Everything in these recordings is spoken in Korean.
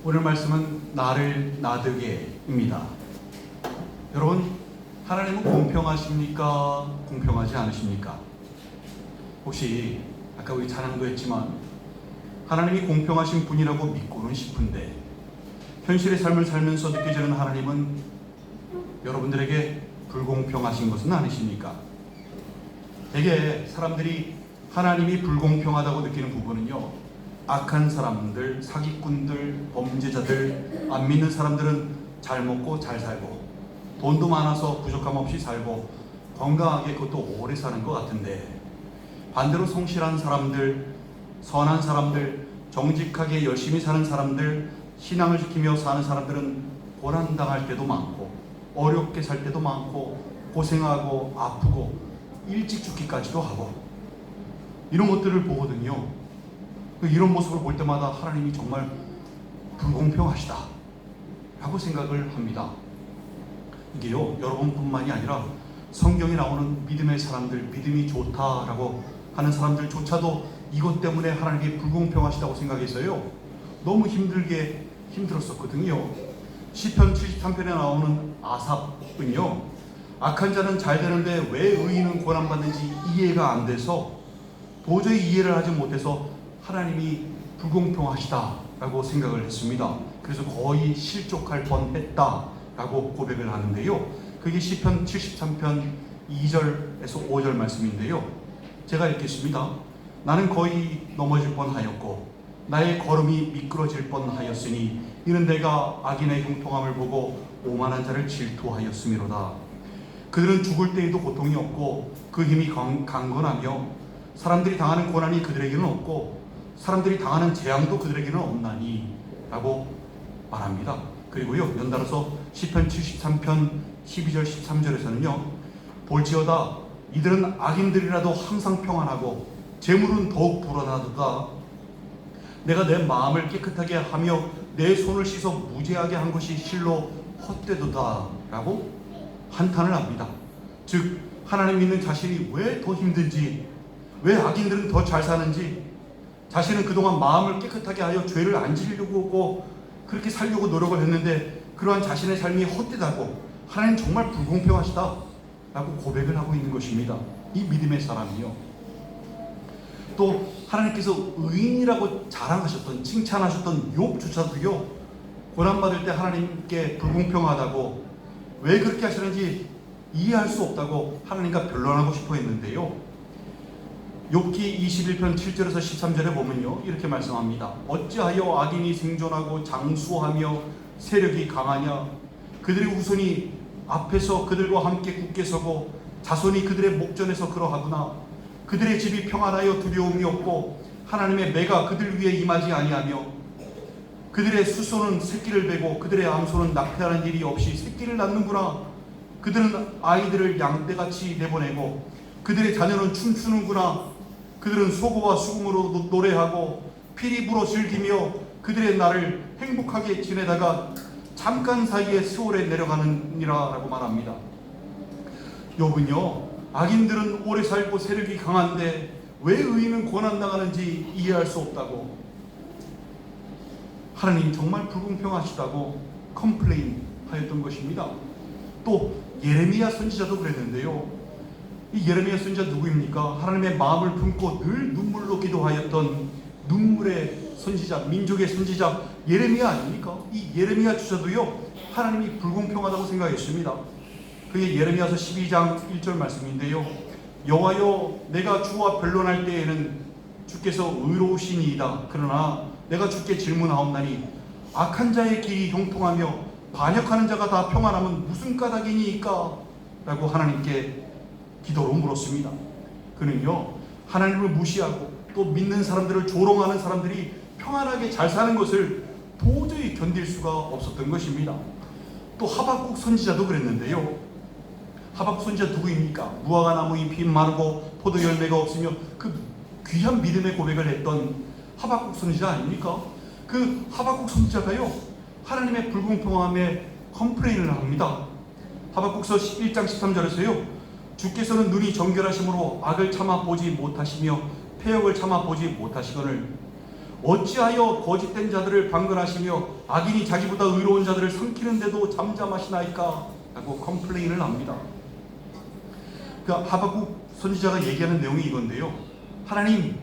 오늘 말씀은 나를 나되게입니다. 여러분, 하나님은 공평하십니까? 공평하지 않으십니까? 혹시 아까 우리 찬양도 했지만 하나님이 공평하신 분이라고 믿고는 싶은데 현실의 삶을 살면서 느껴지는 하나님은 여러분들에게 불공평하신 것은 아니십니까? 대개 사람들이 하나님이 불공평하다고 느끼는 부분은요, 악한 사람들, 사기꾼들, 범죄자들, 안 믿는 사람들은 잘 먹고 잘 살고 돈도 많아서 부족함 없이 살고 건강하게 그것도 오래 사는 것 같은데, 반대로 성실한 사람들, 선한 사람들, 정직하게 열심히 사는 사람들, 신앙을 지키며 사는 사람들은 고난당할 때도 많고 어렵게 살 때도 많고 고생하고 아프고 일찍 죽기까지도 하고, 이런 것들을 보거든요. 이런 모습을 볼 때마다 하나님이 정말 불공평하시다 라고 생각을 합니다. 이게요, 여러분뿐만이 아니라 성경에 나오는 믿음의 사람들, 믿음이 좋다라고 하는 사람들조차도 이것 때문에 하나님이 불공평하시다고 생각해서요, 너무 힘들었었거든요. 시편 73편에 나오는 아삽은요, 악한 자는 잘 되는데 왜 의인은 고난받는지 이해가 안 돼서, 도저히 이해를 하지 못해서 하나님이 불공평하시다라고 생각을 했습니다. 그래서 거의 실족할 뻔했다라고 고백을 하는데요, 그게 시편 73편 2절에서 5절 말씀인데요, 제가 읽겠습니다. 나는 거의 넘어질 뻔하였고 나의 걸음이 미끄러질 뻔하였으니 이는 내가 악인의 형통함을 보고 오만한 자를 질투하였음이로다. 그들은 죽을 때에도 고통이 없고 그 힘이 강건하며 사람들이 당하는 고난이 그들에게는 없고 사람들이 당하는 재앙도 그들에게는 없나니 라고 말합니다. 그리고요, 연달아서 시편 73편 12절 13절에서는요, 볼지어다 이들은 악인들이라도 항상 평안하고 재물은 더욱 불어나도다. 내가 내 마음을 깨끗하게 하며 내 손을 씻어 무죄하게 한 것이 실로 헛되도다 라고 한탄을 합니다. 즉, 하나님 믿는 자신이 왜 더 힘든지, 왜 악인들은 더 잘 사는지, 자신은 그동안 마음을 깨끗하게 하여 죄를 안 지으려고 그렇게 살려고 노력을 했는데 그러한 자신의 삶이 헛되다고, 하나님 정말 불공평하시다 라고 고백을 하고 있는 것입니다. 이 믿음의 사람이요. 또 하나님께서 의인이라고 자랑하셨던, 칭찬하셨던 욥조차도요, 고난받을 때 하나님께 불공평하다고, 왜 그렇게 하시는지 이해할 수 없다고 하나님과 변론하고 싶어 했는데요, 욥기 21편 7절에서 13절에 보면요, 이렇게 말씀합니다. 어찌하여 악인이 생존하고 장수하며 세력이 강하냐? 그들의 후손이 앞에서 그들과 함께 굳게 서고 자손이 그들의 목전에서 그러하구나. 그들의 집이 평안하여 두려움이 없고 하나님의 매가 그들 위에 임하지 아니하며 그들의 수소는 새끼를 베고 그들의 암소는 낙태하는 일이 없이 새끼를 낳는구나. 그들은 아이들을 양떼같이 내보내고 그들의 자녀는 춤추는구나. 그들은 소고와 수금으로 노래하고 피리 불어 즐기며 그들의 날을 행복하게 지내다가 잠깐 사이에 세월에 내려가느니라 라고 말합니다. 욥은요, 악인들은 오래 살고 세력이 강한데 왜 의인은 고난당하는지 이해할 수 없다고, 하나님 정말 불공평하시다고 컴플레인 하였던 것입니다. 또 예레미야 선지자도 그랬는데요, 이 예레미야 선지자 누구입니까? 하나님의 마음을 품고 늘 눈물로 기도하였던 눈물의 선지자, 민족의 선지자 예레미야 아닙니까? 이 예레미야 주자도요, 하나님이 불공평하다고 생각했습니다. 그게 예레미야서 12장 1절 말씀인데요, 여호와여 내가 주와 변론할 때에는 주께서 의로우시니이다. 그러나 내가 주께 질문하옵나니 악한 자의 길이 형통하며 반역하는 자가 다 평안하면 무슨 까닭이니까? 라고 하나님께 기도로 물었습니다. 그는요, 하나님을 무시하고 또 믿는 사람들을 조롱하는 사람들이 평안하게 잘 사는 것을 도저히 견딜 수가 없었던 것입니다. 또 하박국 선지자도 그랬는데요, 하박국 선지자 누구입니까? 무화과 나무 잎이 마르고 포도 열매가 없으며 그 귀한 믿음의 고백을 했던 하박국 선지자 아닙니까? 그 하박국 선지자가요, 하나님의 불공평함에 컴플레인을 합니다. 하박국서 1장 13절에서요, 주께서는 눈이 정결하심으로 악을 참아 보지 못하시며 패역을 참아 보지 못하시거늘 어찌하여 거짓된 자들을 방관하시며 악인이 자기보다 의로운 자들을 삼키는데도 잠잠하시나이까? 라고 컴플레인을 합니다. 그 하박국 선지자가 얘기하는 내용이 이건데요. 하나님,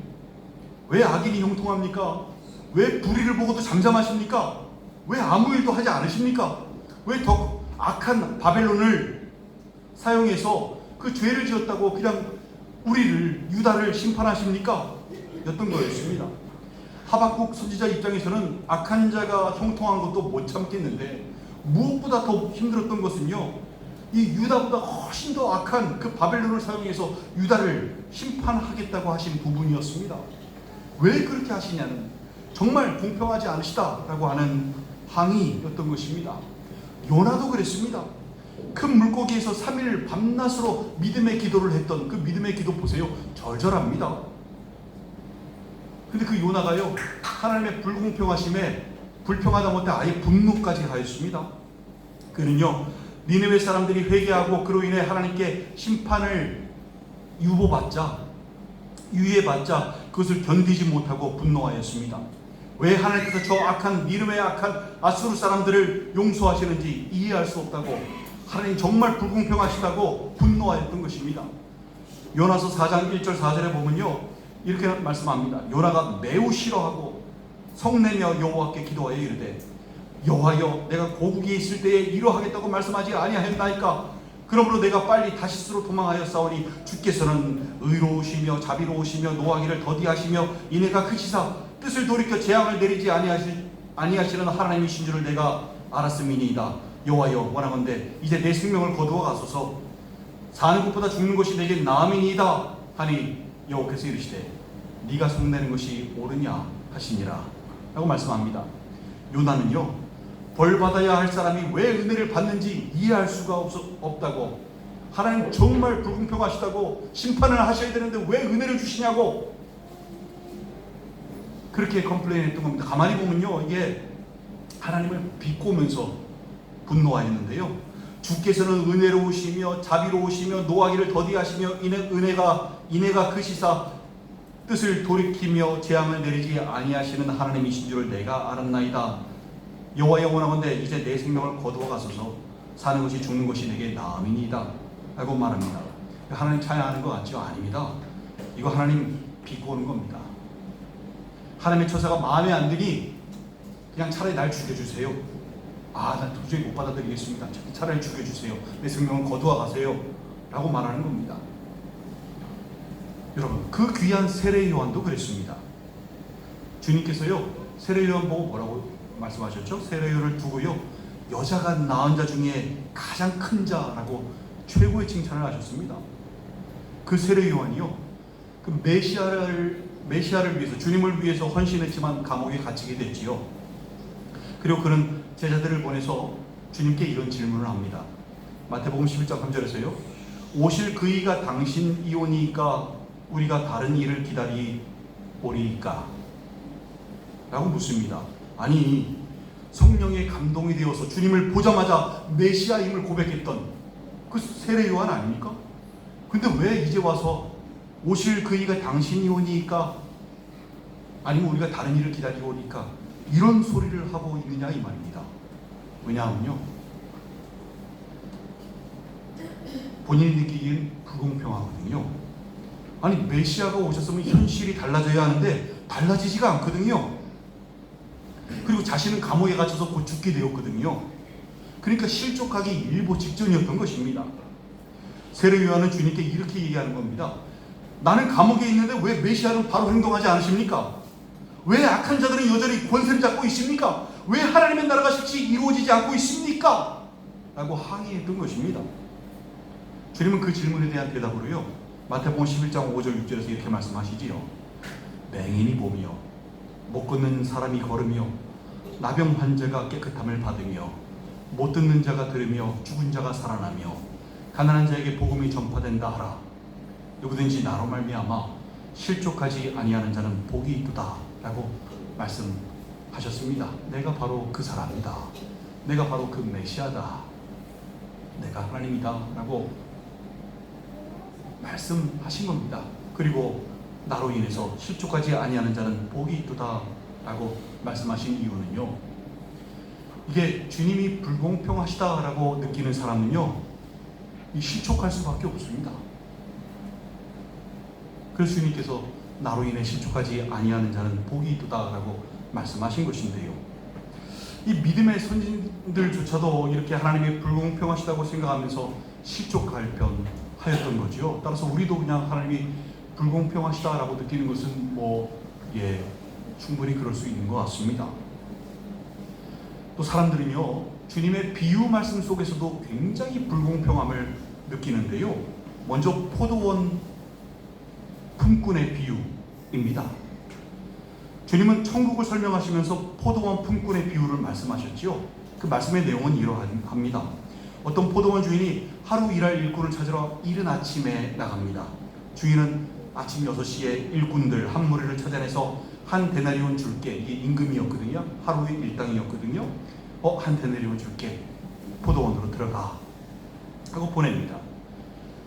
왜 악인이 형통합니까? 왜 불의를 보고도 잠잠하십니까? 왜 아무 일도 하지 않으십니까? 왜 더 악한 바벨론을 사용해서 그 죄를 지었다고 그냥 우리를, 유다를 심판하십니까? 였던 거였습니다. 하박국 선지자 입장에서는 악한 자가 형통한 것도 못 참겠는데 무엇보다 더 힘들었던 것은요, 이 유다보다 훨씬 더 악한 그 바벨론을 사용해서 유다를 심판하겠다고 하신 부분이었습니다. 왜 그렇게 하시냐는, 정말 공평하지 않으시다라고 하는 항의였던 것입니다. 요나도 그랬습니다. 큰 물고기에서 3일 밤낮으로 믿음의 기도를 했던 그 믿음의 기도 보세요. 절절합니다. 근데 그 요나가요, 하나님의 불공평하심에 불평하다 못해 아예 분노까지 하였습니다. 그는요, 니느웨 사람들이 회개하고 그로 인해 하나님께 심판을 유예받자 그것을 견디지 못하고 분노하였습니다. 왜 하나님께서 저 악한 니느웨의 악한 아수르 사람들을 용서하시는지 이해할 수 없다고, 하나님 정말 불공평하시다고 분노하였던 것입니다. 요나서 4장 1절 4절에 보면요, 이렇게 말씀합니다. 요나가 매우 싫어하고 성내며 여호와께 기도하여 이르되, 여호와여, 내가 고국에 있을 때에 이러하겠다고 말씀하지 아니하였나이까? 그러므로 내가 빨리 다시스로 도망하여 싸우니 주께서는 의로우시며 자비로우시며 노하기를 더디하시며 인애가 크시사 뜻을 돌이켜 재앙을 내리지 아니하시는 하나님이신 줄을 내가 알았음이니이다. 여호와여, 원하건대 이제 내 생명을 거두어 가소서. 사는 것보다 죽는 것이 내게 나음이니이다 하니 여호와께서 이르시되, 네가 속내는 것이 옳으냐 하시니라 라고 말씀합니다. 요나는요, 벌받아야 할 사람이 왜 은혜를 받는지 이해할 수가 없다고, 하나님 정말 불공평하시다고, 심판을 하셔야 되는데 왜 은혜를 주시냐고 그렇게 컴플레인 했던 겁니다. 가만히 보면요, 이게 하나님을 비꼬면서 분노하였는데요, 주께서는 은혜로우시며 자비로우시며 노하기를 더디하시며 인애가 크시사 뜻을 돌이키며 재앙을 내리지 아니하시는 하나님이신 줄을 내가 알았나이다. 여호와여, 원하건대 이제 내 생명을 거두어 가소서. 사는 것이 죽는 것이 내게 나음이니이다 라고 말합니다. 하나님 찬양하는 것 같죠? 아닙니다. 이거 하나님 비꼬는 겁니다. 하나님의 처사가 마음에 안 드니 그냥 차라리 날 죽여주세요. 난 도저히 못 받아들이겠습니다. 차라리 죽여주세요. 내 생명을 거두어 가세요 라고 말하는 겁니다. 여러분, 그 귀한 세례 요한도 그랬습니다. 주님께서요, 세례 요한 보고 뭐라고 말씀하셨죠? 세례 요한을 두고요, 여자가 낳은 자 중에 가장 큰 자라고 최고의 칭찬을 하셨습니다. 그 세례 요한이요, 그 메시아를 위해서, 주님을 위해서 헌신했지만 감옥에 갇히게 됐지요. 그리고 그는 제자들을 보내서 주님께 이런 질문을 합니다. 마태복음 11장 3절에서요, 오실 그이가 당신이오니까 우리가 다른 일을 기다리오리이까? 라고 묻습니다. 아니, 성령의 감동이 되어서 주님을 보자마자 메시아임을 고백했던 그 세례 요한 아닙니까? 근데 왜 이제 와서 오실 그이가 당신이오니까, 아니면 우리가 다른 일을 기다리오니까 이런 소리를 하고 있느냐 이 말입니다. 왜냐하면요, 본인이 느끼기엔 불공평하거든요. 아니, 메시아가 오셨으면 현실이 달라져야 하는데 달라지지가 않거든요. 그리고 자신은 감옥에 갇혀서 곧 죽게 되었거든요. 그러니까 실족하기 일보 직전이었던 것입니다. 세례 요한은 주님께 이렇게 얘기하는 겁니다. 나는 감옥에 있는데 왜 메시아는 바로 행동하지 않으십니까? 왜 악한 자들은 여전히 권세를 잡고 있습니까? 왜 하나님의 나라가 실제 이루어지지 않고 있습니까? 라고 항의했던 것입니다. 주님은 그 질문에 대한 대답으로요, 마태복음 11장 5절 6절에서 이렇게 말씀하시지요. 맹인이 보며 못 걷는 사람이 걸으며 나병 환자가 깨끗함을 받으며 못 듣는 자가 들으며 죽은 자가 살아나며 가난한 자에게 복음이 전파된다 하라. 누구든지 나로 말미암아 실족하지 아니하는 자는 복이 있도다 라고 말씀하셨습니다. 내가 바로 그 사람이다. 내가 바로 그 메시아다. 내가 하나님이다 라고 말씀하신 겁니다. 그리고 나로 인해서 실족하지 아니하는 자는 복이 있도다 라고 말씀하신 이유는요, 이게 주님이 불공평하시다라고 느끼는 사람은요, 이 실족할 수밖에 없습니다. 그래서 주님께서 나로 인해 실족하지 아니하는 자는 복이 있도다라고 말씀하신 것인데요, 이 믿음의 선진들조차도 이렇게 하나님이 불공평하시다고 생각하면서 실족할 뻔하였던 거지요. 따라서 우리도 그냥 하나님이 불공평하시다라고 느끼는 것은 충분히 그럴 수 있는 것 같습니다. 또 사람들은요, 주님의 비유 말씀 속에서도 굉장히 불공평함을 느끼는데요, 먼저 포도원 품꾼의 비유입니다. 주님은 천국을 설명하시면서 포도원 품꾼의 비유를 말씀하셨지요. 그 말씀의 내용은 이러합니다. 어떤 포도원 주인이 하루 일할 일꾼을 찾으러 이른 아침에 나갑니다. 주인은 아침 6시에 일꾼들 한 무리를 찾아내서 한 데나리온 줄게, 이게 임금이었거든요. 하루의 일당이었거든요. 한 데나리온 줄게, 포도원으로 들어가 하고 보냅니다.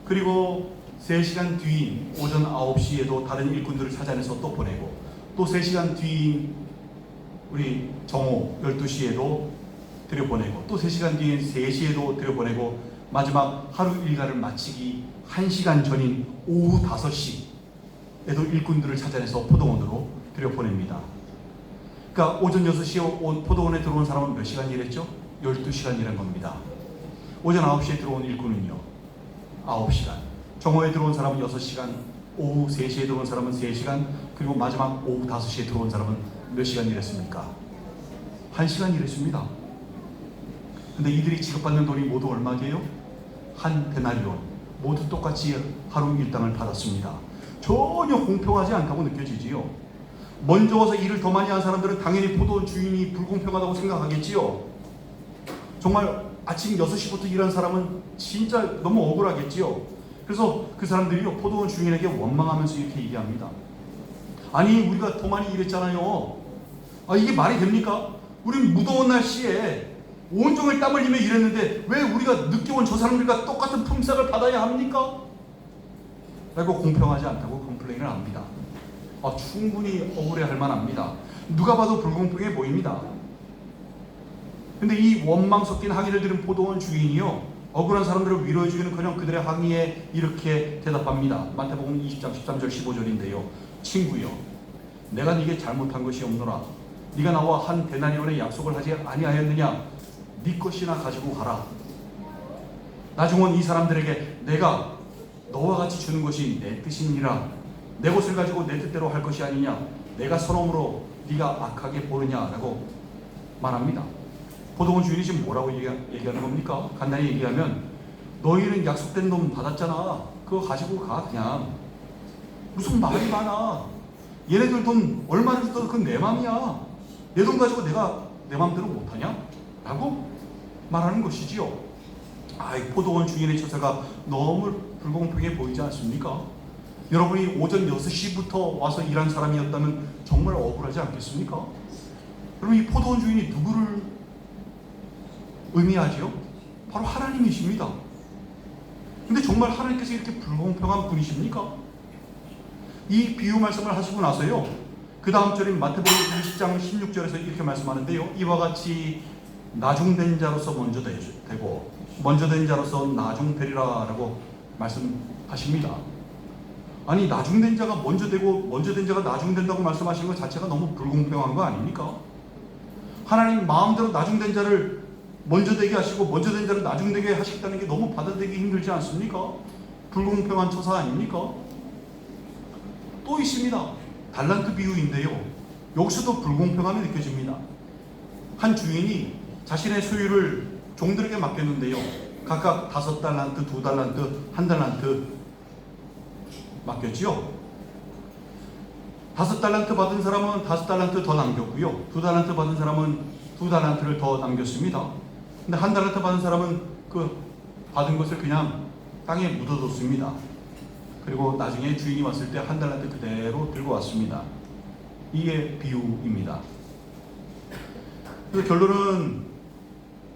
그리고 3시간 뒤인 오전 9시에도 다른 일꾼들을 찾아내서 또 보내고, 또 3시간 뒤인 우리 정오 12시에도 들여보내고, 또 3시간 뒤인 3시에도 들여보내고, 마지막 하루 일과를 마치기 1시간 전인 오후 5시에도 일꾼들을 찾아내서 포도원으로 들여보냅니다. 그러니까 오전 6시에 포도원에 들어온 사람은 몇 시간 일했죠? 12시간 일한 겁니다. 오전 9시에 들어온 일꾼은요, 9시간. 정오에 들어온 사람은 6시간, 오후 3시에 들어온 사람은 3시간, 그리고 마지막 오후 5시에 들어온 사람은 몇 시간 일했습니까? 1시간 일했습니다. 근데 이들이 지급받는 돈이 모두 얼마게요? 한 데나리온. 모두 똑같이 하루 일당을 받았습니다. 전혀 공평하지 않다고 느껴지지요. 먼저 와서 일을 더 많이 한 사람들은 당연히 포도원 주인이 불공평하다고 생각하겠지요. 정말 아침 6시부터 일한 사람은 진짜 너무 억울하겠지요. 그래서 그 사람들이요, 포도원 주인에게 원망하면서 이렇게 얘기합니다. 아니, 우리가 더 많이 일했잖아요. 이게 말이 됩니까? 우린 무더운 날씨에 온종일 땀 흘리며 일했는데 왜 우리가 늦게 온 저 사람들과 똑같은 품삯을 받아야 합니까? 라고 공평하지 않다고 컴플레인을 합니다. 충분히 억울해할 만합니다. 누가 봐도 불공평해 보입니다. 근데 이 원망 섞인 항의를 들은 포도원 주인이요, 억울한 사람들을 위로해주기는커녕 그들의 항의에 이렇게 대답합니다. 마태복음 20장 13절 15절인데요. 친구여, 내가 네게 잘못한 것이 없노라. 네가 나와 한 데나리온의 약속을 하지 아니하였느냐? 네 것이나 가지고 가라. 나중은 이 사람들에게 내가 너와 같이 주는 것이 내 뜻이니라. 내 것을 가지고 내 뜻대로 할 것이 아니냐? 내가 선험으로 네가 악하게 보느냐라고 말합니다. 포도원 주인이 지금 뭐라고 얘기하는 겁니까? 간단히 얘기하면, 너희는 약속된 돈 받았잖아. 그거 가지고 가. 그냥 무슨 말이 많아. 얘네들 돈 얼마나 줬어도 그건 내 맘이야. 내 돈 가지고 내가 내 맘대로 못하냐? 라고 말하는 것이지요. 포도원 주인의 처사가 너무 불공평해 보이지 않습니까? 여러분이 오전 6시부터 와서 일한 사람이었다면 정말 억울하지 않겠습니까? 그럼 이 포도원 주인이 누구를 의미하지요? 바로 하나님이십니다. 근데 정말 하나님께서 이렇게 불공평한 분이십니까? 이 비유 말씀을 하시고 나서요, 그 다음 절인 마태복음 20장 16절에서 이렇게 말씀하는데요, 이와 같이 나중된 자로서 먼저 되고 먼저 된 자로서 나중되리라 라고 말씀하십니다. 아니, 나중된 자가 먼저 되고 먼저 된 자가 나중된다고 말씀하시는 것 자체가 너무 불공평한 거 아닙니까? 하나님 마음대로 나중된 자를 먼저 되게 하시고 먼저 된 자를 나중되게 하시겠다는 게 너무 받아들이기 힘들지 않습니까? 불공평한 처사 아닙니까? 또 있습니다. 달란트 비유인데요, 여기서도 불공평함이 느껴집니다. 한 주인이 자신의 소유를 종들에게 맡겼는데요, 각각 5달란트, 2달란트, 1달란트 맡겼지요. 5달란트 받은 사람은 5달란트 더 남겼고요, 2달란트 받은 사람은 2달란트를 더 남겼습니다. 근데 1달란트 받은 사람은 그 받은 것을 그냥 땅에 묻어뒀습니다. 그리고 나중에 주인이 왔을 때 1달란트 그대로 들고 왔습니다. 이게 비유입니다. 그래서 결론은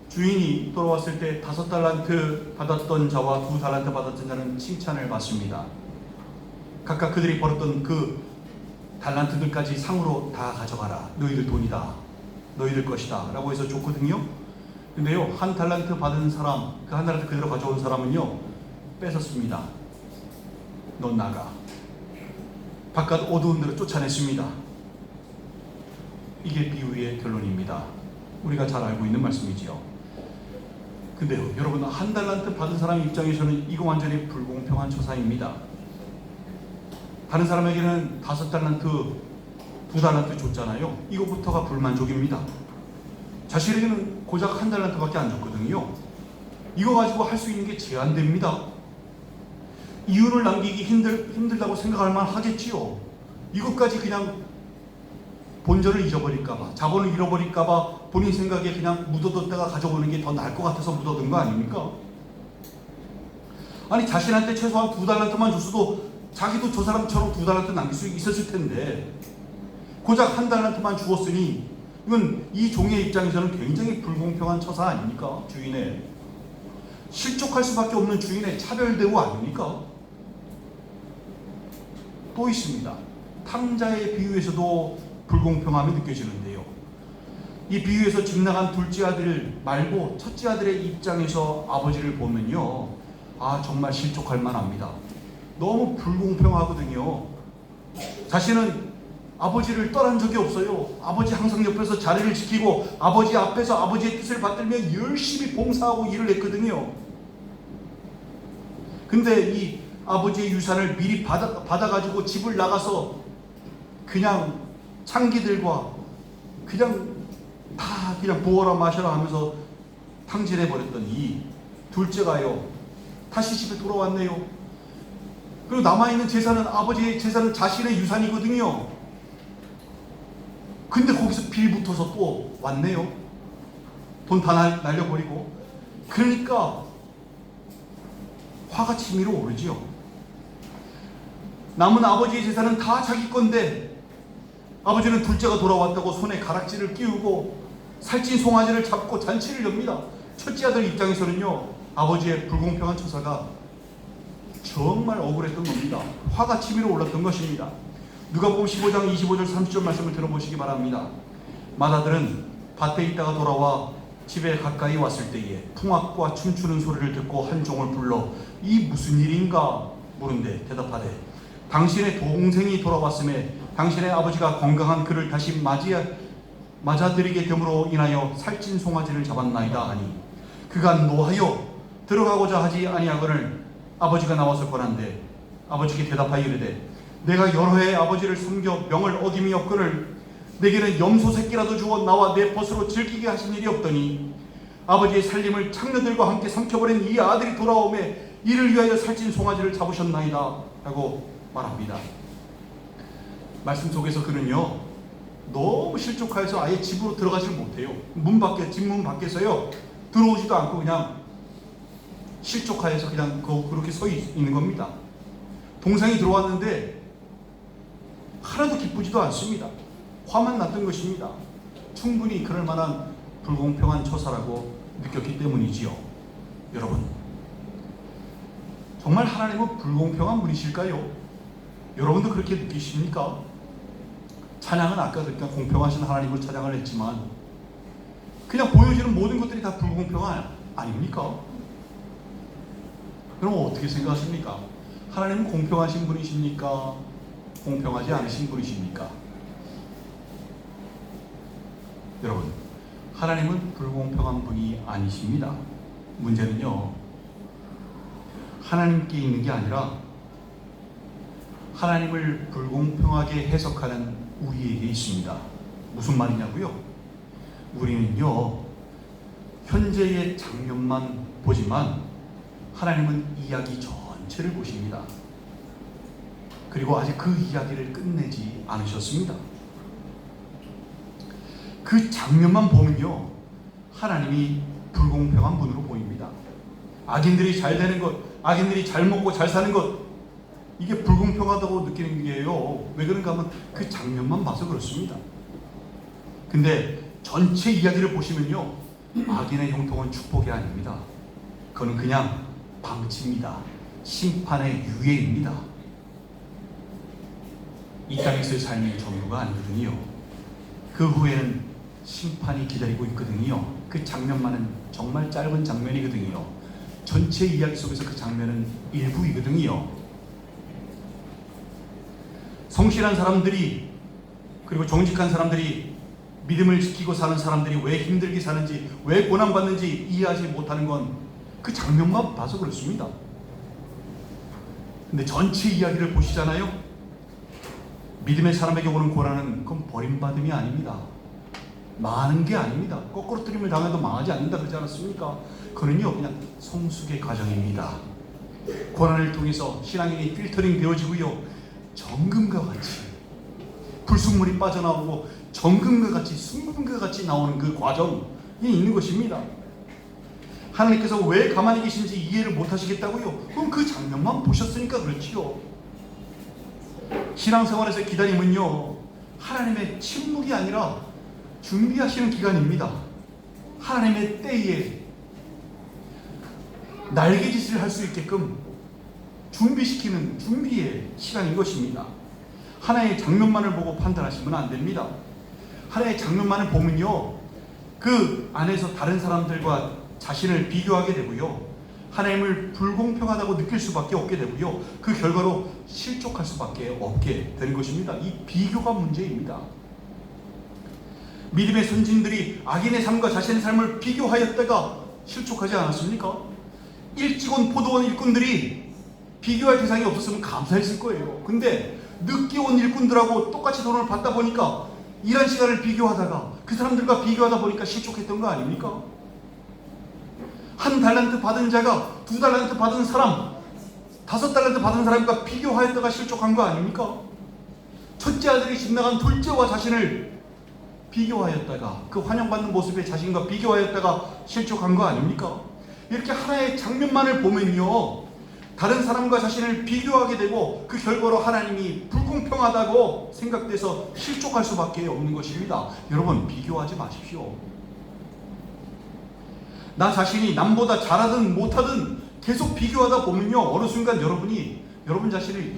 주인이 돌아왔을 때 5달란트 받았던 자와 2달란트 받았던 자는 칭찬을 받습니다. 각각 그들이 벌었던 그 달란트들까지 상으로 다 가져가라. 너희들 돈이다. 너희들 것이다. 라고 해서 줬거든요. 근데요, 한 달란트 받은 사람, 그 한 달란트 그대로 가져온 사람은요, 뺏었습니다. 넌 나가. 바깥 어두운 데로 쫓아냈습니다. 이게 비유의 결론입니다. 우리가 잘 알고 있는 말씀이지요. 근데요, 여러분, 한 달란트 받은 사람 입장에서는 이거 완전히 불공평한 처사입니다. 다른 사람에게는 5달란트, 2달란트 줬잖아요. 이거부터가 불만족입니다. 자신에게는 고작 1달란트밖에 안 줬거든요. 이거 가지고 할 수 있는 게 제한됩니다. 이윤을 남기기 힘들다고 생각할 만 하겠지요. 이것까지 그냥 본전을 잊어버릴까봐, 자본을 잃어버릴까봐 본인 생각에 그냥 묻어뒀다가 가져오는 게 더 나을 것 같아서 묻어둔 거 아닙니까? 아니, 자신한테 최소한 2달란트만 줬어도 자기도 저 사람처럼 2달란트 남길 수 있었을 텐데 고작 1달란트만 주었으니 이건 이 종의 입장에서는 굉장히 불공평한 처사 아닙니까? 주인의 실족할 수밖에 없는 주인의 차별 대우 아닙니까? 또 있습니다. 탕자의 비유에서도 불공평함이 느껴지는데요. 이 비유에서 집 나간 둘째 아들 말고 첫째 아들의 입장에서 아버지를 보면요, 정말 실족할 만합니다. 너무 불공평하거든요. 자신은 아버지를 떠난 적이 없어요. 아버지 항상 옆에서 자리를 지키고 아버지 앞에서 아버지의 뜻을 받들며 열심히 봉사하고 일을 했거든요. 근데 이 아버지의 유산을 미리 받아가지고 집을 나가서 그냥 창기들과 그냥 다 그냥 부어라 마셔라 하면서 탕진해버렸던 이 둘째가요, 다시 집에 돌아왔네요. 그리고 남아있는 재산은 아버지의 재산은 자신의 유산이거든요. 근데 거기서 빌 붙어서 또 왔네요. 돈 다 날려버리고. 그러니까 화가 치밀어 오르지요. 남은 아버지의 재산은 다 자기 건데 아버지는 둘째가 돌아왔다고 손에 가락지를 끼우고 살찐 송아지를 잡고 잔치를 엽니다. 첫째 아들 입장에서는요, 아버지의 불공평한 처사가 정말 억울했던 겁니다. 화가 치밀어 올랐던 것입니다. 누가복음 15장 25절 30절 말씀을 들어보시기 바랍니다. 맏아들은 밭에 있다가 돌아와 집에 가까이 왔을 때에 풍악과 춤추는 소리를 듣고 한 종을 불러 이 무슨 일인가 물은데 대답하되 당신의 동생이 돌아왔음에 당신의 아버지가 건강한 그를 다시 맞아들이게 됨으로 인하여 살찐 송아지를 잡았나이다 하니 그가 노하여 들어가고자 하지 아니하거늘 아버지가 나와서 권한대 아버지께 대답하여 이르되 내가 여러 해 아버지를 섬겨 명을 어김이 없거늘 내게는 염소 새끼라도 주어 나와 내 벗으로 즐기게 하신 일이 없더니 아버지의 살림을 창녀들과 함께 삼켜버린 이 아들이 돌아오매 이를 위하여 살찐 송아지를 잡으셨나이다 라고 말합니다. 말씀 속에서 그는요, 너무 실족하여서 아예 집으로 들어가지를 못해요. 집문 밖에서요 들어오지도 않고 그냥 실족하여서 그냥 그렇게 서 있는 겁니다. 동생이 들어왔는데 하나도 기쁘지도 않습니다. 화만 났던 것입니다. 충분히 그럴 만한 불공평한 처사라고 느꼈기 때문이지요. 여러분, 정말 하나님은 불공평한 분이실까요? 여러분도 그렇게 느끼십니까? 찬양은 아까 그러니까 공평하신 하나님을 찬양을 했지만 그냥 보여지는 모든 것들이 다 불공평한 아닙니까? 그럼 어떻게 생각하십니까? 하나님은 공평하신 분이십니까? 공평하지 않으신 분이십니까? 여러분, 하나님은 불공평한 분이 아니십니다. 문제는요, 하나님께 있는 게 아니라 하나님을 불공평하게 해석하는 우리에게 있습니다. 무슨 말이냐고요? 우리는요, 현재의 장면만 보지만 하나님은 이야기 전체를 보십니다. 그리고 아직 그 이야기를 끝내지 않으셨습니다. 그 장면만 보면요, 하나님이 불공평한 분으로 보입니다. 악인들이 잘 되는 것, 악인들이 잘 먹고 잘 사는 것, 이게 불공평하다고 느끼는 게요. 왜 그런가 하면 그 장면만 봐서 그렇습니다. 근데 전체 이야기를 보시면요, 악인의 형통은 축복이 아닙니다. 그건 그냥 방치입니다. 심판의 유예입니다. 이 땅에서의 삶이 전부가 아니거든요. 그 후에는 심판이 기다리고 있거든요. 그 장면만은 정말 짧은 장면이거든요. 전체 이야기 속에서 그 장면은 일부이거든요. 성실한 사람들이, 그리고 정직한 사람들이, 믿음을 지키고 사는 사람들이 왜 힘들게 사는지, 왜 고난받는지 이해하지 못하는 건 그 장면만 봐서 그렇습니다. 근데 전체 이야기를 보시잖아요. 믿음의 사람에게 오는 고난은 그건 버림받음이 아닙니다. 망하는 게 아닙니다. 거꾸로 뜨림을 당해도 망하지 않는다 그러지 않았습니까? 그는요 그냥 성숙의 과정입니다. 고난을 통해서 신앙인이 필터링 되어지고요, 정금과 같이 불순물이 빠져나오고 정금과 같이 순금과 같이 나오는 그 과정이 있는 것입니다. 하나님께서 왜 가만히 계신지 이해를 못하시겠다고요? 그럼 그 장면만 보셨으니까 그렇지요. 신앙생활에서 기다림은요 하나님의 침묵이 아니라 준비하시는 기간입니다. 하나님의 때에 날개짓을 할 수 있게끔 준비시키는 준비의 시간인 것입니다. 하나의 장면만을 보고 판단하시면 안 됩니다. 하나의 장면만을 보면요 그 안에서 다른 사람들과 자신을 비교하게 되고요, 하나님을 불공평하다고 느낄 수밖에 없게 되고요, 그 결과로 실족할 수밖에 없게 되는 것입니다. 이 비교가 문제입니다. 믿음의 선진들이 악인의 삶과 자신의 삶을 비교하였다가 실족하지 않았습니까? 일찍 온 포도원 일꾼들이 비교할 대상이 없었으면 감사했을 거예요. 근데 늦게 온 일꾼들하고 똑같이 돈을 받다 보니까 일한 시간을 비교하다가 그 사람들과 비교하다 보니까 실족했던 거 아닙니까? 한 달란트 받은 자가 2달란트 받은 사람, 5달란트 받은 사람과 비교하였다가 실족한 거 아닙니까? 첫째 아들이 집 나간 둘째와 자신을 비교하였다가, 그 환영받는 모습에 자신과 비교하였다가 실족한 거 아닙니까? 이렇게 하나의 장면만을 보면요 다른 사람과 자신을 비교하게 되고 그 결과로 하나님이 불공평하다고 생각돼서 실족할 수밖에 없는 것입니다. 여러분, 비교하지 마십시오. 나 자신이 남보다 잘하든 못하든 계속 비교하다 보면요 어느 순간 여러분 자신을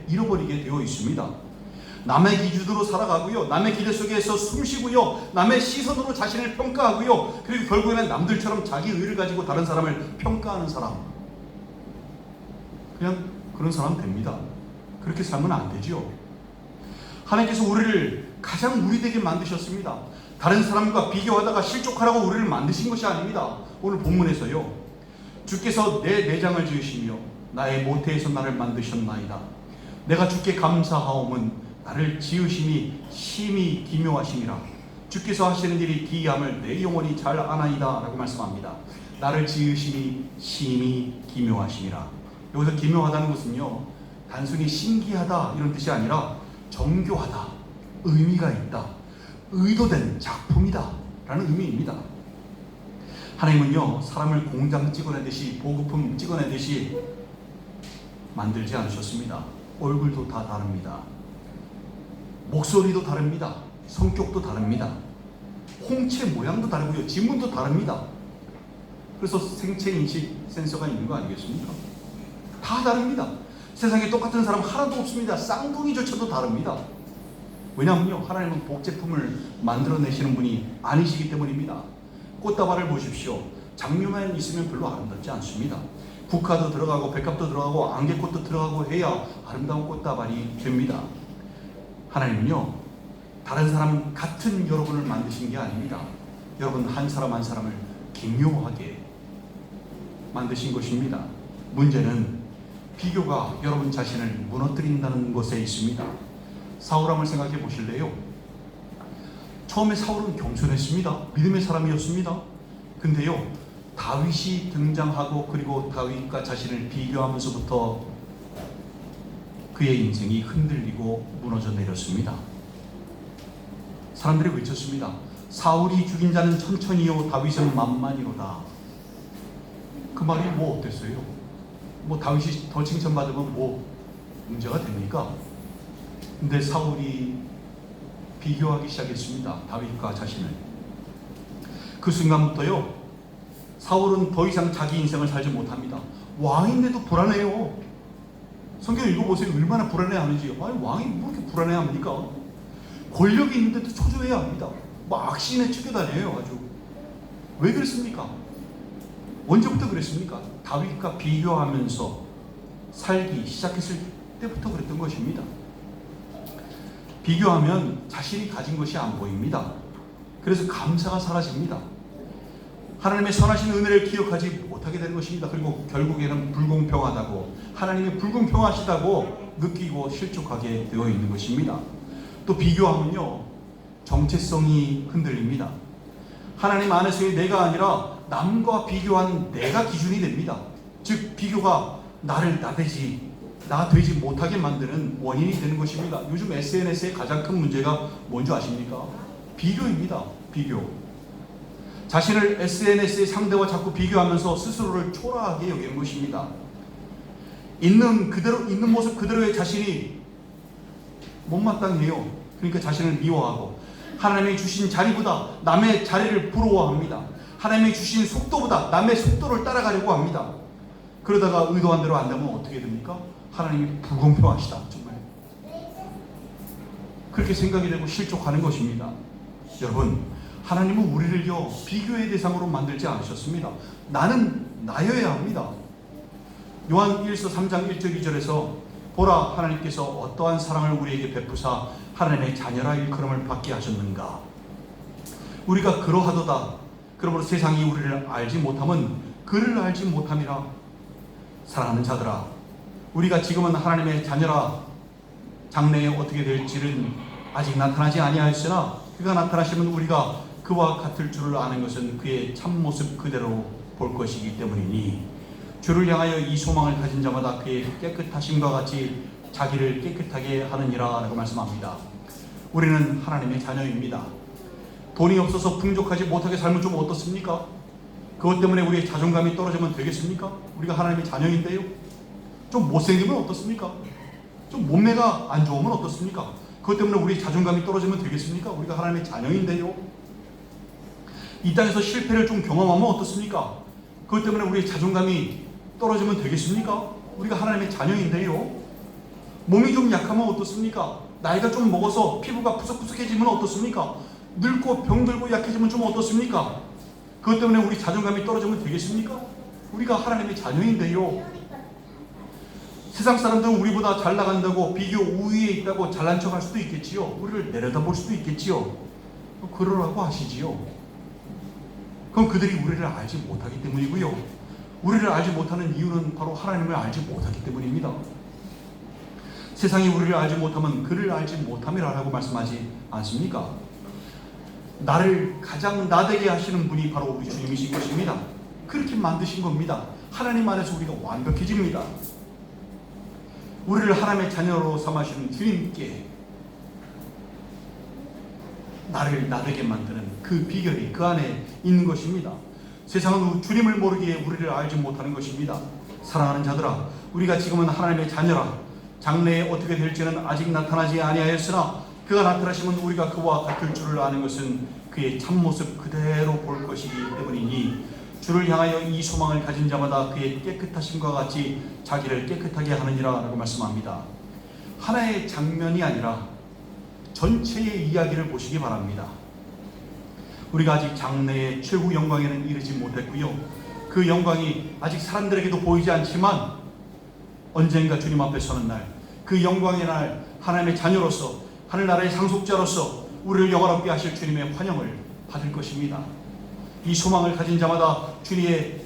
잃어버리게 되어 있습니다. 남의 기준으로 살아가고요, 남의 기대 속에서 숨쉬고요, 남의 시선으로 자신을 평가하고요, 그리고 결국에는 남들처럼 자기 의를 가지고 다른 사람을 평가하는 사람, 그냥 그런 사람 됩니다. 그렇게 살면 안 되죠. 하나님께서 우리를 가장 우리되게 만드셨습니다. 다른 사람과 비교하다가 실족하라고 우리를 만드신 것이 아닙니다. 오늘 본문에서요, 주께서 내 내장을 지으시며 나의 모태에서 나를 만드셨나이다. 내가 주께 감사하옴은 나를 지으심이 심히 기묘하심이라. 주께서 하시는 일이 기이함을 내 영혼이 잘 아나이다 라고 말씀합니다. 나를 지으심이 심히 기묘하심이라. 여기서 기묘하다는 것은요 단순히 신기하다 이런 뜻이 아니라 정교하다, 의미가 있다, 의도된 작품이다 라는 의미입니다. 하나님은요 사람을 공장 찍어내듯이, 보급품 찍어내듯이 만들지 않으셨습니다. 얼굴도 다 다릅니다. 목소리도 다릅니다. 성격도 다릅니다. 홍채 모양도 다르고요, 지문도 다릅니다. 그래서 생체인식 센서가 있는 거 아니겠습니까? 다 다릅니다. 세상에 똑같은 사람 하나도 없습니다. 쌍둥이조차도 다릅니다. 왜냐하면요 하나님은 복제품을 만들어내시는 분이 아니시기 때문입니다. 꽃다발을 보십시오. 장류만 있으면 별로 아름답지 않습니다. 국화도 들어가고 백합도 들어가고 안개꽃도 들어가고 해야 아름다운 꽃다발이 됩니다. 하나님은요 다른 사람 같은 여러분을 만드신 게 아닙니다. 여러분 한 사람 한 사람을 기묘하게 만드신 것입니다. 문제는 비교가 여러분 자신을 무너뜨린다는 것에 있습니다. 사울왕을 생각해 보실래요? 처음에 사울은 겸손했습니다. 믿음의 사람이었습니다. 근데요 다윗이 등장하고 그리고 다윗과 자신을 비교하면서부터 그의 인생이 흔들리고 무너져 내렸습니다. 사람들이 외쳤습니다. 사울이 죽인 자는 천천히요 다윗은 만만이로다. 그 말이 뭐 어땠어요? 뭐 다윗이 더 칭찬받으면 뭐 문제가 됩니까? 근데 사울이 비교하기 시작했습니다. 다윗과 자신을. 그 순간부터요 사울은 더 이상 자기 인생을 살지 못합니다. 왕인데도 불안해요. 성경 읽어보세요. 얼마나 불안해하는지. 아니, 왕이 뭐 이렇게 불안해합니까? 권력이 있는데도 초조해야 합니다. 막 악신에 쫓겨다녀요. 아주. 왜 그랬습니까? 언제부터 그랬습니까? 다윗과 비교하면서 살기 시작했을 때부터 그랬던 것입니다. 비교하면 자신이 가진 것이 안 보입니다. 그래서 감사가 사라집니다. 하나님의 선하신 은혜를 기억하지 못하게 되는 것입니다. 그리고 결국에는 불공평하다고, 하나님이 불공평하시다고 느끼고 실족하게 되어 있는 것입니다. 또 비교하면요, 정체성이 흔들립니다. 하나님 안에서의 내가 아니라 남과 비교한 내가 기준이 됩니다. 즉 비교가 나를 나 되지 못하게 만드는 원인이 되는 것입니다. 요즘 SNS의 가장 큰 문제가 뭔지 아십니까? 비교입니다. 비교. 자신을 SNS의 상대와 자꾸 비교하면서 스스로를 초라하게 여기는 것입니다. 있는 모습 그대로의 자신이 못마땅해요. 그러니까 자신을 미워하고, 하나님이 주신 자리보다 남의 자리를 부러워합니다. 하나님이 주신 속도보다 남의 속도를 따라가려고 합니다. 그러다가 의도한 대로 안 되면 어떻게 됩니까? 하나님이 불공평하시다. 정말 그렇게 생각이 되고 실족하는 것입니다. 여러분, 하나님은 우리를요 비교의 대상으로 만들지 않으셨습니다. 나는 나여야 합니다. 요한 1서 3장 1절 2절에서 보라, 하나님께서 어떠한 사랑을 우리에게 베푸사 하나님의 자녀라 일컬음을 받게 하셨는가. 우리가 그러하도다. 그러므로 세상이 우리를 알지 못함은 그를 알지 못함이라. 사랑하는 자들아, 우리가 지금은 하나님의 자녀라. 장래에 어떻게 될지는 아직 나타나지 아니하였으나 그가 나타나시면 우리가 그와 같을 줄을 아는 것은 그의 참모습 그대로 볼 것이기 때문이니, 주를 향하여 이 소망을 가진 자마다 그의 깨끗하심과 같이 자기를 깨끗하게 하느니라 라고 말씀합니다. 우리는 하나님의 자녀입니다. 돈이 없어서 풍족하지 못하게 살면 좀 어떻습니까? 그것 때문에 우리의 자존감이 떨어지면 되겠습니까? 우리가 하나님의 자녀인데요. 좀 못생기면 어떻습니까? 좀 몸매가 안 좋으면 어떻습니까? 그것 때문에 우리의 자존감이 떨어지면 되겠습니까? 우리가 하나님의 자녀인데요. 이 땅에서 실패를 좀 경험하면 어떻습니까? 그것 때문에 우리의 자존감이 떨어지면 되겠습니까? 우리가 하나님의 자녀인데요. 몸이 좀 약하면 어떻습니까? 나이가 좀 먹어서 피부가 푸석푸석해지면 어떻습니까? 늙고 병들고 약해지면 좀 어떻습니까? 그것 때문에 우리 자존감이 떨어지면 되겠습니까? 우리가 하나님의 자녀인데요. 세상 사람들은 우리보다 잘 나간다고, 비교 우위에 있다고 잘난 척할 수도 있겠지요. 우리를 내려다볼 수도 있겠지요. 그러라고 하시지요. 그럼 그들이 우리를 알지 못하기 때문이고요. 우리를 알지 못하는 이유는 바로 하나님을 알지 못하기 때문입니다. 세상이 우리를 알지 못하면 그를 알지 못함이라고 말씀하지 않습니까? 나를 가장 나되게 하시는 분이 바로 우리 주님이신 것입니다. 그렇게 만드신 겁니다. 하나님 안에서 우리가 완벽해집니다. 우리를 하나님의 자녀로 삼으시는 주님께 나를 나되게 만드는 그 비결이 그 안에 있는 것입니다. 세상은 주님을 모르기에 우리를 알지 못하는 것입니다. 사랑하는 자들아, 우리가 지금은 하나님의 자녀라. 장래에 어떻게 될지는 아직 나타나지 아니하였으나 그가 나타나시면 우리가 그와 같을 줄을 아는 것은 그의 참모습 그대로 볼 것이기 때문이니, 주를 향하여 이 소망을 가진 자마다 그의 깨끗하심과 같이 자기를 깨끗하게 하느니라 라고 말씀합니다. 하나의 장면이 아니라 전체의 이야기를 보시기 바랍니다. 우리가 아직 장래의 최후 영광에는 이르지 못했고요. 그 영광이 아직 사람들에게도 보이지 않지만 언젠가 주님 앞에 서는 날, 그 영광의 날, 하나님의 자녀로서 하늘나라의 상속자로서 우리를 영화롭게 하실 주님의 환영을 받을 것입니다. 이 소망을 가진 자마다 주님의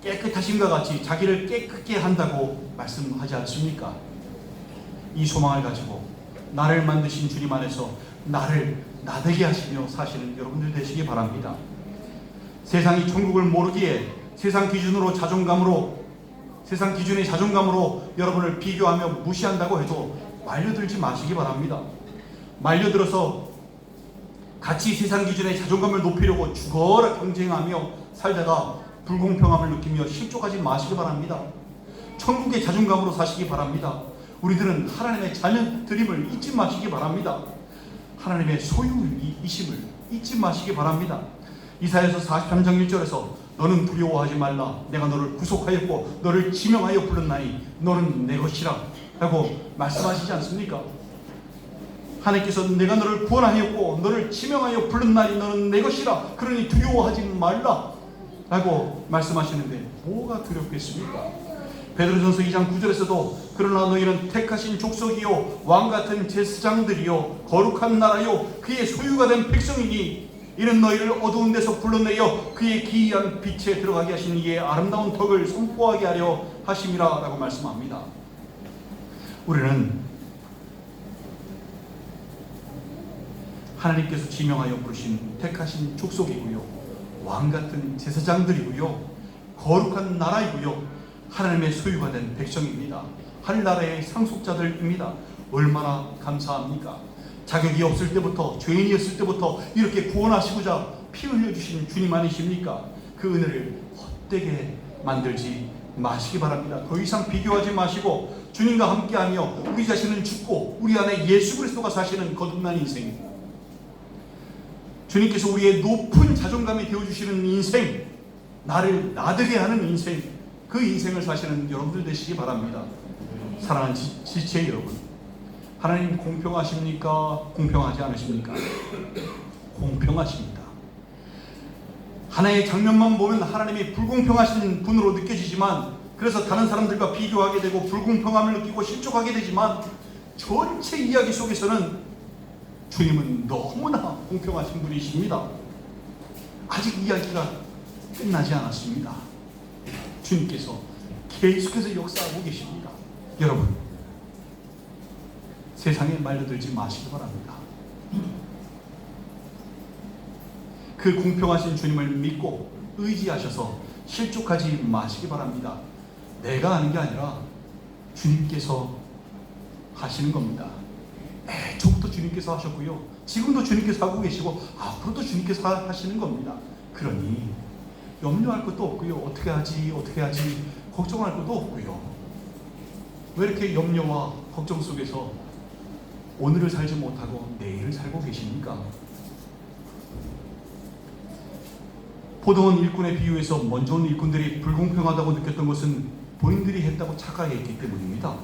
깨끗하심과 같이 자기를 깨끗게 한다고 말씀하지 않습니까? 이 소망을 가지고 나를 만드신 주님 안에서 나를 나되게 하시며 사시는 여러분들 되시기 바랍니다. 세상이 천국을 모르기에 세상 기준의 자존감으로 여러분을 비교하며 무시한다고 해도 말려들지 마시기 바랍니다. 말려들어서 같이 세상 기준의 자존감을 높이려고 죽어라 경쟁하며 살다가 불공평함을 느끼며 실족하지 마시기 바랍니다. 천국의 자존감으로 사시기 바랍니다. 우리들은 하나님의 자녀들임을 잊지 마시기 바랍니다. 하나님의 소유이심을 잊지 마시기 바랍니다. 이사야서 43장 1절에서 너는 두려워하지 말라. 내가 너를 구속하였고 너를 지명하여 불렀나니 너는 내 것이라. 라고 말씀하시지 않습니까? 하나님께서 내가 너를 구원하였고 너를 지명하여 부른 날이 너는 내 것이라 그러니 두려워하지 말라 라고 말씀하시는데 뭐가 두렵겠습니까? 베드로전서 2장 9절에서도 그러나 너희는 택하신 족속이요 왕같은 제사장들이요 거룩한 나라요 그의 소유가 된 백성이니 이는 너희를 어두운 데서 불러내어 그의 기이한 빛에 들어가게 하신 이의 아름다운 덕을 선포하게 하려 하심이라 라고 말씀합니다. 우리는 하나님께서 지명하여 부르신 택하신 족속이고요 왕같은 제사장들이고요 거룩한 나라이고요 하나님의 소유가 된 백성입니다. 하늘나라의 상속자들입니다. 얼마나 감사합니까? 자격이 없을 때부터 죄인이었을 때부터 이렇게 구원하시고자 피 흘려주신 주님 아니십니까? 그 은혜를 헛되게 만들지 마시기 바랍니다. 더 이상 비교하지 마시고 주님과 함께하며 우리 자신은 죽고 우리 안에 예수 그리스도가 사시는 거듭난 인생, 주님께서 우리의 높은 자존감이 되어주시는 인생, 나를 나되게 하는 인생, 그 인생을 사시는 여러분들 되시기 바랍니다. 사랑하는 지체 여러분, 하나님 공평하십니까? 공평하지 않으십니까? 공평하십니다. 하나의 장면만 보면 하나님이 불공평하신 분으로 느껴지지만, 그래서 다른 사람들과 비교하게 되고 불공평함을 느끼고 실족하게 되지만, 전체 이야기 속에서는 주님은 너무나 공평하신 분이십니다. 아직 이야기가 끝나지 않았습니다. 주님께서 계속해서 역사하고 계십니다. 여러분, 세상에 말려들지 마시기 바랍니다. 그 공평하신 주님을 믿고 의지하셔서 실족하지 마시기 바랍니다. 내가 하는 게 아니라 주님께서 하시는 겁니다. 애초부터 주님께서 하셨고요, 지금도 주님께서 하고 계시고 앞으로도 주님께서 하시는 겁니다. 그러니 염려할 것도 없고요, 어떻게 하지 걱정할 것도 없고요. 왜 이렇게 염려와 걱정 속에서 오늘을 살지 못하고 내일을 살고 계십니까? 포도원 일꾼의 비유에서 먼저 온 일꾼들이 불공평하다고 느꼈던 것은 본인들이 했다고 착각했기 때문입니다.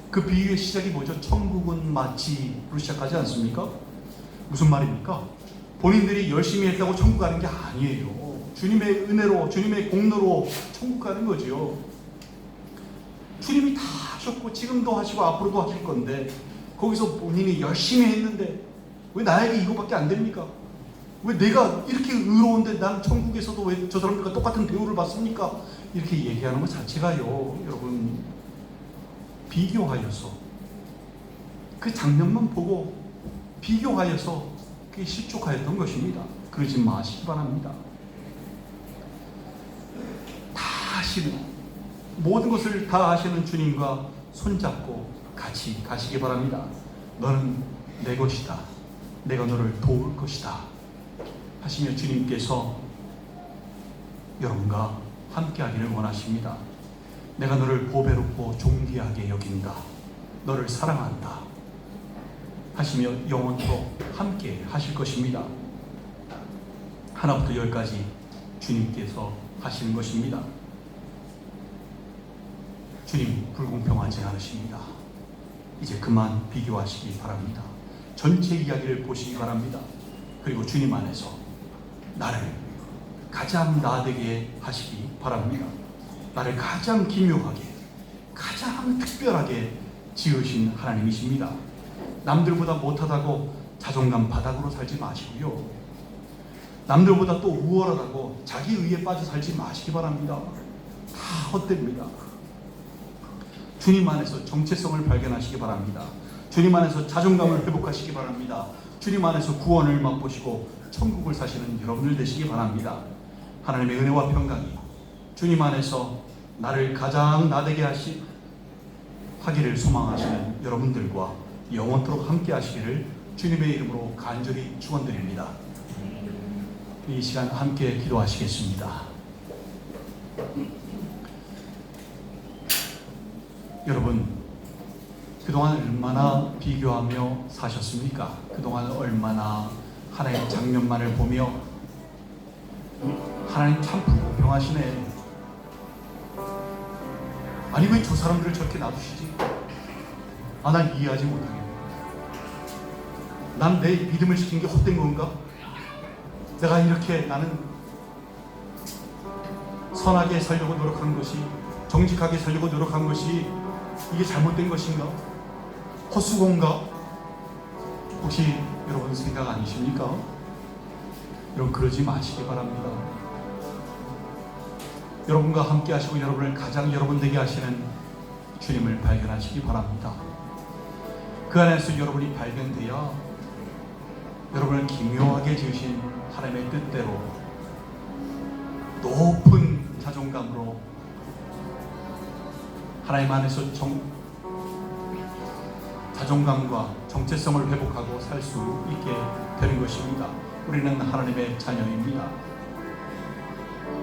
그 비유의 시작이 뭐죠? 천국은 마치로 시작하지 않습니까? 무슨 말입니까? 본인들이 열심히 했다고 천국 가는 게 아니에요. 주님의 은혜로, 주님의 공로로 천국 가는 거죠. 주님이 다 하셨고 지금도 하시고 앞으로도 하실 건데, 거기서 본인이 열심히 했는데 왜 나에게 이거밖에 안 됩니까? 왜 내가 이렇게 의로운데 난 천국에서도 왜 저 사람들과 똑같은 대우를 받습니까? 이렇게 얘기하는 것 자체가요, 여러분, 비교하여서, 그 장면만 보고 비교하여서 그게 실족하였던 것입니다. 그러지 마시기 바랍니다. 다 하시는, 모든 것을 다 하시는 주님과 손잡고 같이 가시기 바랍니다. 너는 내 것이다, 내가 너를 도울 것이다 하시며 주님께서 여러분과 함께하기를 원하십니다. 내가 너를 보배롭고 존귀하게 여긴다, 너를 사랑한다 하시며 영원토록 함께 하실 것입니다. 하나부터 열까지 주님께서 하시는 것입니다. 주님 불공평하지 않으십니다. 이제 그만 비교하시기 바랍니다. 전체 이야기를 보시기 바랍니다. 그리고 주님 안에서 나를 가장 나되게 하시기 바랍니다. 나를 가장 기묘하게, 가장 특별하게 지으신 하나님이십니다. 남들보다 못하다고 자존감 바닥으로 살지 마시고요, 남들보다 또 우월하다고 자기 의에 빠져 살지 마시기 바랍니다. 다 헛됩니다. 주님 안에서 정체성을 발견하시기 바랍니다. 주님 안에서 자존감을 회복하시기 바랍니다. 주님 안에서 구원을 맛보시고 천국을 사시는 여러분들 되시기 바랍니다. 하나님의 은혜와 평강이 주님 안에서 나를 가장 나되게 하기를 소망하시는 여러분들과 영원토록 함께 하시기를 주님의 이름으로 간절히 축원드립니다. 이 시간 함께 기도하시겠습니다. 여러분, 그동안 얼마나 비교하며 사셨습니까? 그동안 얼마나 하나의 장면만을 보며 하나님 참 불공평하시네, 아니 왜 저 사람들을 저렇게 놔두시지? 난 이해하지 못하겠네. 난 내 믿음을 지킨 게 헛된 건가? 내가 이렇게 나는 선하게 살려고 노력한 것이, 정직하게 살려고 노력한 것이 이게 잘못된 것인가? 헛수고인가? 혹시 여러분 생각 아니십니까? 여러분 그러지 마시기 바랍니다. 여러분과 함께 하시고 여러분을 가장 여러분 되게 하시는 주님을 발견하시기 바랍니다. 그 안에서 여러분이 발견되어 여러분을 기묘하게 지으신 하나님의 뜻대로 높은 자존감으로 하나님 안에서 자존감과 정체성을 회복하고 살 수 있게 되는 것입니다. 우리는 하나님의 자녀입니다.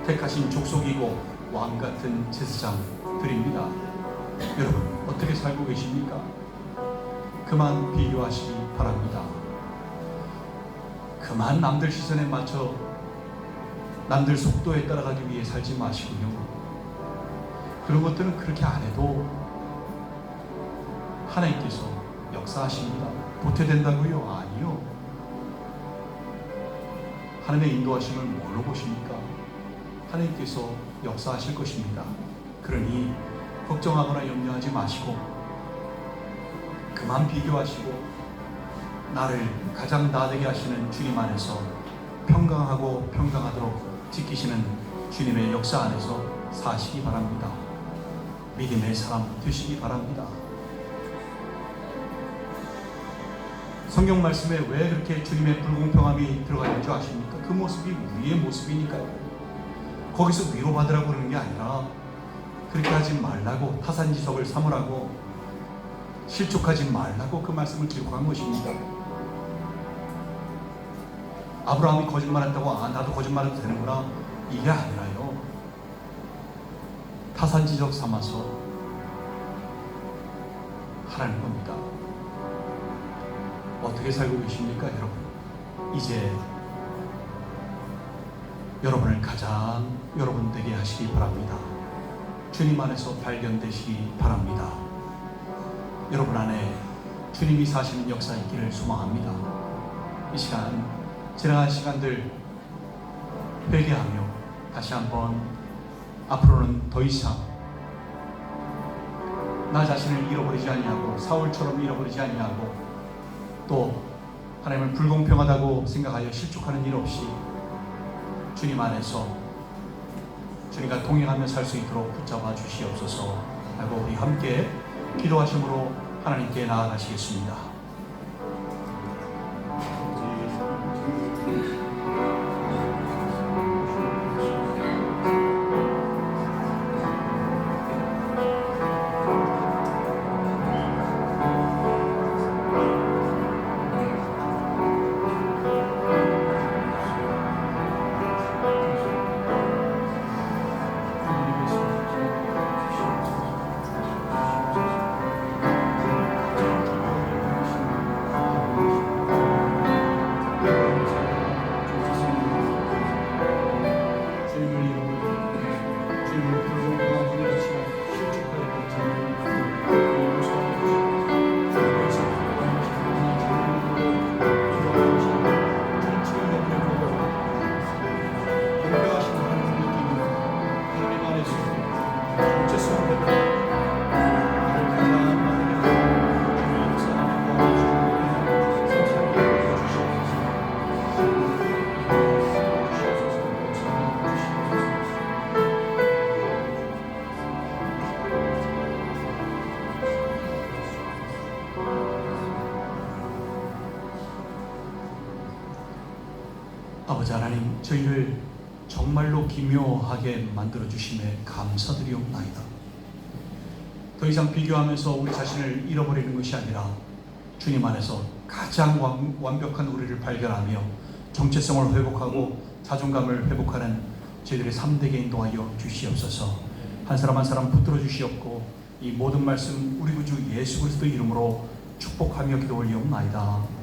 택하신 족속이고 왕같은 제사장들입니다. 여러분 어떻게 살고 계십니까? 그만 비교하시기 바랍니다. 그만 남들 시선에 맞춰 남들 속도에 따라가기 위해 살지 마시고요. 그런 것들은 그렇게 안 해도 하나님께서 역사하십니다. 도태된다고요? 아니요. 하나님의 인도하심을 뭘로 보십니까? 하나님께서 역사하실 것입니다. 그러니 걱정하거나 염려하지 마시고 그만 비교하시고 나를 가장 나되게 하시는 주님 안에서 평강하고 평강하도록 지키시는 주님의 역사 안에서 사시기 바랍니다. 믿음의 사람 되시기 바랍니다. 성경 말씀에 왜 그렇게 주님의 불공평함이 들어가 있는 줄 아십니까? 그 모습이 우리의 모습이니까요. 거기서 위로받으라고 그러는 게 아니라 그렇게 하지 말라고, 타산지석을 삼으라고, 실족하지 말라고 그 말씀을 기록한 것입니다. 아브라함이 거짓말했다고 나도 거짓말해도 되는구나, 이게 아니라요. 타산지석 삼아서 하라는 겁니다. 어떻게 살고 계십니까, 여러분? 이제 여러분을 가장 여러분 되게 하시기 바랍니다. 주님 안에서 발견되시기 바랍니다. 여러분 안에 주님이 사시는 역사 있기를 소망합니다. 이 시간, 지나간 시간들 회개하며 다시 한번 앞으로는 더 이상 나 자신을 잃어버리지 아니하고 사울처럼 잃어버리지 아니하고 또 하나님을 불공평하다고 생각하여 실족하는 일 없이 주님 안에서 주님과 동행하며 살 수 있도록 붙잡아 주시옵소서 하고 우리 함께 기도하심으로 하나님께 나아가시겠습니다. 아버지 하나님, 저희를 정말로 기묘하게 만들어주심에 감사드리옵나이다. 더 이상 비교하면서 우리 자신을 잃어버리는 것이 아니라 주님 안에서 가장 완벽한 우리를 발견하며 정체성을 회복하고 자존감을 회복하는 저희들의 삶되게 인도하여 주시옵소서. 한 사람 한 사람 붙들어 주시옵고 이 모든 말씀 우리 구주 예수 그리스도 이름으로 축복하며 기도 올리옵나이다.